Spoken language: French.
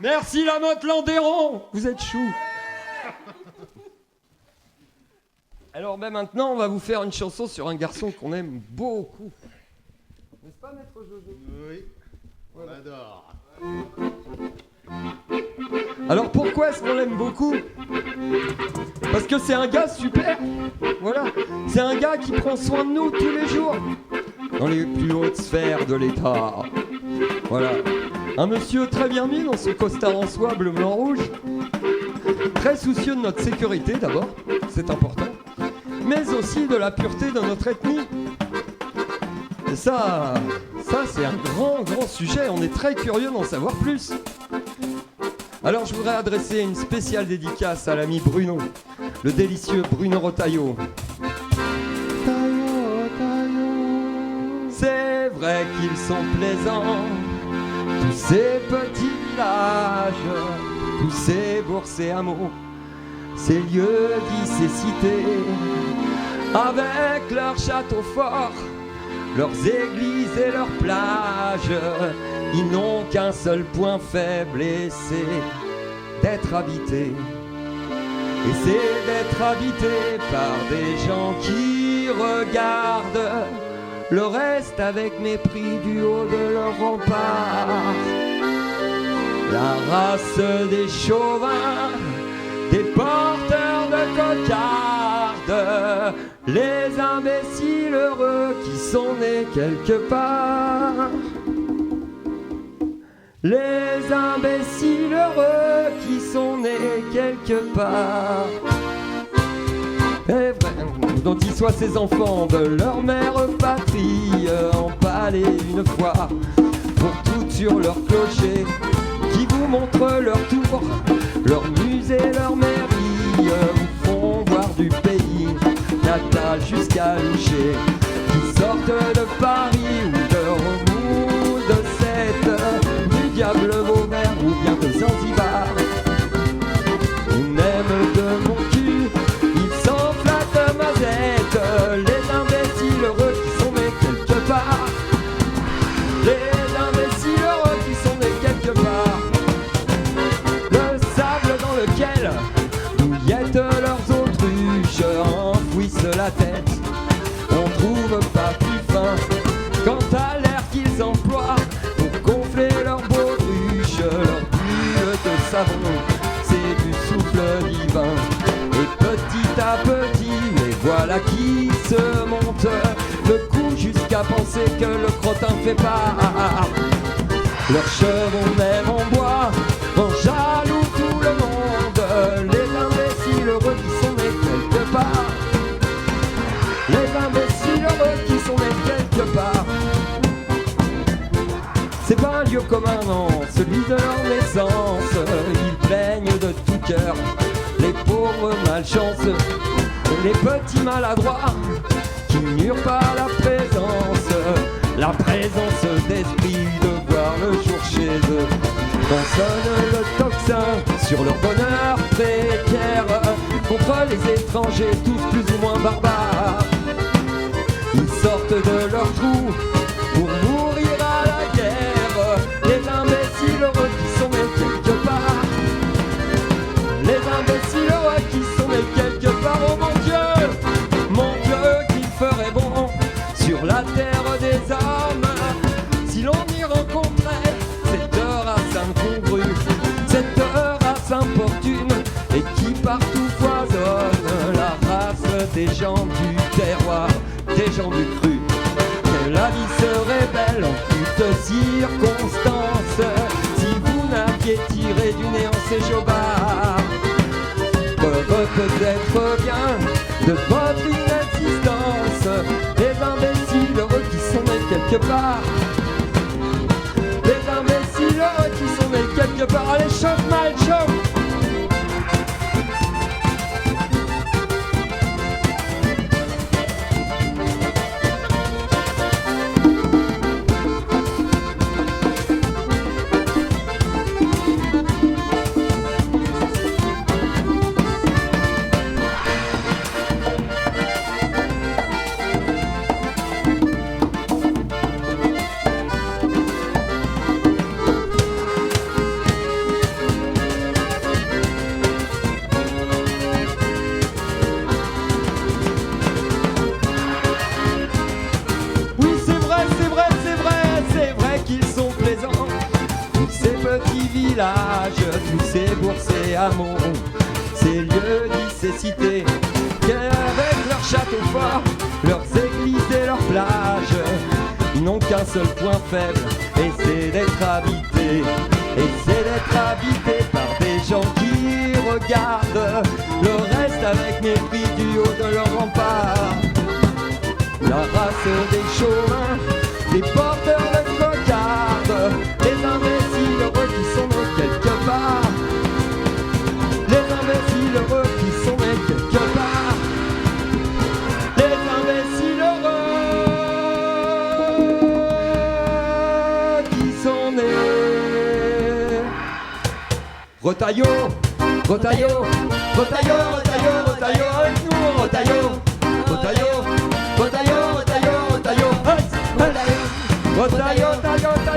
Merci la motte Landéron, vous êtes chou. Alors maintenant, on va vous faire une chanson sur un garçon qu'on aime beaucoup. N'est-ce pas, maître Jojo? Oui, on adore. Alors pourquoi est-ce qu'on l'aime beaucoup? Parce que c'est un gars super. Voilà, c'est un gars qui prend soin de nous tous les jours. Dans les plus hautes sphères de l'État. Voilà. Un monsieur très bien mis dans son costard en soie bleu, blanc, rouge. Très soucieux de notre sécurité d'abord, c'est important. Mais aussi de la pureté de notre ethnie. Et ça c'est un grand sujet, on est très curieux d'en savoir plus. Alors je voudrais adresser une spéciale dédicace à l'ami Bruno, le délicieux Bruno Rotaillot. C'est vrai qu'ils sont plaisants, tous ces petits villages, tous ces bourses et hameaux, ces lieux dits, ces cités, avec leurs châteaux forts, leurs églises et leurs plages, ils n'ont qu'un seul point faible et c'est d'être habités. Et c'est d'être habités par des gens qui regardent le reste avec mépris du haut de leur rempart. La race des chauvins, des porteurs de cocardes, les imbéciles heureux qui sont nés quelque part. Les imbéciles heureux qui sont nés quelque part. Et vrai, dont ils soient ces enfants de leur mère patrie, empalés une fois pour toutes sur leur clocher, qui vous montrent leur tour, leur musée, leur mairie, vous font voir du pays natal jusqu'à Loucher, qui sortent de Paris ou de Romou, de Sète, du Diable Vauvert ou bien de Zanzibar. Ils m'aiment de mon cul, ils s'enflattent ma zette, les imbéciles heureux qui sont nés quelque part. Les imbéciles heureux qui sont nés quelque part. Le sable dans lequel bouillettent leurs autruches enfouissent la tête, on trouve pas plus fin quant à l'air qu'ils emploient pour gonfler leurs baudruches, leur bulle de savon, c'est du souffle divin. Et petit à petit, les voilà qui se montent le cou jusqu'à penser que le crottin fait part. Leurs chevaux même en bois en jaloux tout le monde, les imbéciles heureux qui sont nés quelque part. Les imbéciles heureux qui sont nés quelque part. C'est pas un lieu commun, non, celui de leur naissance. Ils plaignent de tout cœur les pauvres malchanceux, les petits maladroits qui n'eurent pas la présence d'esprit de voir le jour chez eux. Quand sonne le tocsin sur leur bonheur précaire, contre les étrangers tous plus ou moins barbares, ils sortent de leur trou pour mourir à la guerre. Les imbéciles heureux qui sont nés quelque part. Les imbéciles heureux qui sont nés quelque part. Oh mon Dieu, qu'il ferait bon sur la terre des hommes si l'on y rencontrait cette race incongrue, cette race importune et qui partout foisonne, la race des gens du terroir, des gens du cru. Que la vie serait belle en toute circonstance si vous n'aviez tiré du néant ces jobards. Peuvent peut-être bien de votre inexistence les imbéciles heureux qui sont nés quelque part. Les imbéciles heureux qui sont nés quelque part. Allez, chauffe mal, chauffe. petits villages, tous ces bourses et hameaux, ces lieux dits, ces cités, qu'avec leurs châteaux forts, leurs églises et leurs plages, ils n'ont qu'un seul point faible, et c'est d'être habités. Et c'est d'être habités par des gens qui regardent le reste avec mépris du haut de leur rempart. La race des chauvins, des porteurs de cocardes, les imbéciles heureux qui sont nés quelque part. Les imbéciles heureux qui sont nés quelque part. Les imbéciles heureux qui sont nés. Retaillot, Retaillot, Retaillot, Retaillot, Retaillot, avec nous, Retaillot, Retaillot, Retaillot, Retaillot, Retaillot, Retaillot, Retaillot, Retaillot,